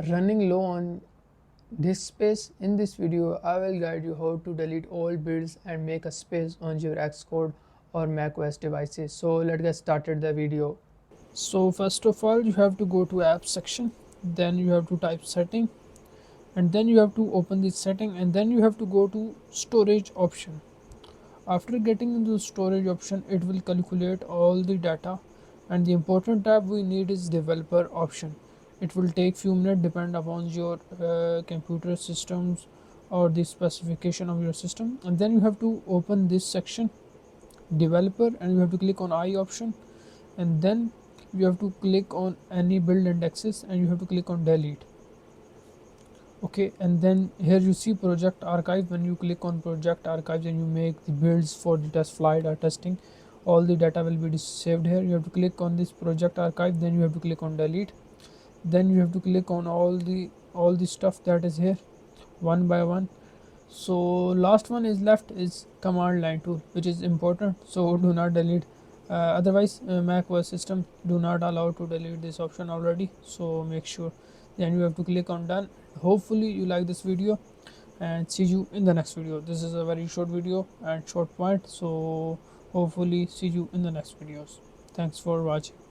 running low on disk space. In this video, I will guide you how to delete all builds and make a space on your Xcode or macOS devices. So let's get started the video. So first of all, you have to go to app section, then you have to type setting, and then you have to open this setting, and then you have to go to storage option. After getting into the storage option, it will calculate all the data, and the important tab we need is developer option. It will take few minutes depend upon your computer systems or the specification of your system. And then you have to open this section developer, and you have to click on I option, and then you have to click on any build indexes, and you have to click on delete. Okay, and then here you see project archive. When you click on project archives and you make the builds for the test flight or testing, all the data will be saved here. You have to click on this project archive, then you have to click on delete, then you have to click on all the stuff that is here one by one. So last one is left is command line tool, which is important, so do not delete. Otherwise Mac OS system do not allow to delete this option already, so make sure. Then you have to click on done. Hopefully you like this video, and see you in the next video. This is a very short video and short point, so hopefully see you in the next videos. Thanks for watching.